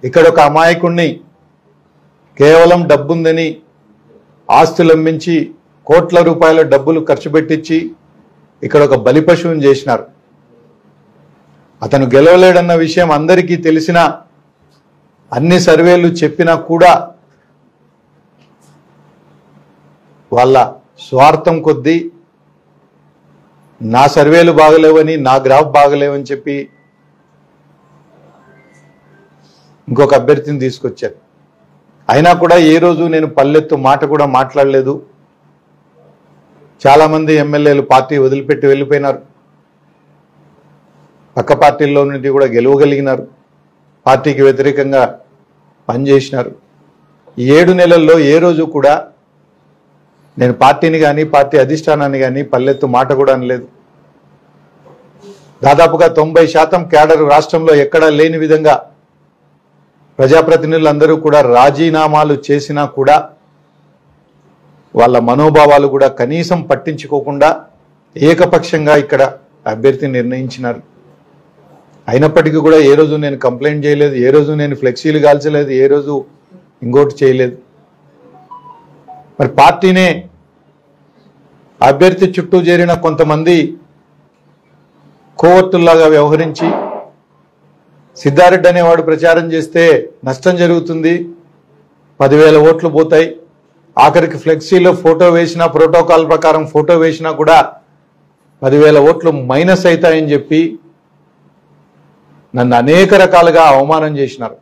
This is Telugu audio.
ఇక్కడ ఒక అమాయకుణ్ణి కేవలం డబ్బుందని ఆస్తులు అమ్మించి కోట్ల రూపాయల డబ్బులు ఖర్చు పెట్టించి ఇక్కడ ఒక బలి పశువుని చేసినారు. అతను గెలవలేడన్న విషయం అందరికీ తెలిసినా, అన్ని సర్వేలు చెప్పినా కూడా వాళ్ళ స్వార్థం కొద్దీ నా సర్వేలు బాగలేవని, నా గ్రాఫ్ బాగలేవని చెప్పి ఇంకొక అభ్యర్థిని తీసుకొచ్చారు. అయినా కూడా ఏ రోజు నేను పల్లెత్తు మాట కూడా మాట్లాడలేదు. చాలామంది ఎమ్మెల్యేలు పార్టీ వదిలిపెట్టి వెళ్ళిపోయినారు. పక్క పార్టీల్లో నుండి కూడా గెలవగలిగినారు. పార్టీకి వ్యతిరేకంగా పనిచేసినారు. 7 నెలల్లో ఏ రోజు కూడా నేను పార్టీని కానీ పార్టీ అధిష్టానాన్ని కానీ పల్లెత్తు మాట కూడా అనలేదు. దాదాపుగా 90% క్యాడర్ రాష్ట్రంలో ఎక్కడా లేని విధంగా ప్రజాప్రతినిధులందరూ కూడా రాజీనామాలు చేసినా కూడా వాళ్ళ మనోభావాలు కూడా కనీసం పట్టించుకోకుండా ఏకపక్షంగా ఇక్కడ అభ్యర్థిని నిర్ణయించినారు. అయినప్పటికీ కూడా ఏ రోజు నేను కంప్లైంట్ చేయలేదు, ఏ రోజు నేను ఫ్లెక్సీలు కాల్చలేదు, ఏ రోజు ఇంకోటి చేయలేదు. మరి పార్టీనే అభ్యర్థి చుట్టూ చేరిన కొంతమంది కోవర్టుల్లాగా వ్యవహరించి సిద్ధారెడ్డి అనేవాడు ప్రచారం చేస్తే నష్టం జరుగుతుంది, 10,000 ఓట్లు పోతాయి, ఆఖరికి ఫ్లెక్సీలో ఫోటో వేసినా, ప్రోటోకాల్ ప్రకారం ఫోటో వేసినా కూడా 10,000 ఓట్లు మైనస్ అవుతాయని చెప్పి నన్ను అనేక రకాలుగా అవమానం చేసినారు.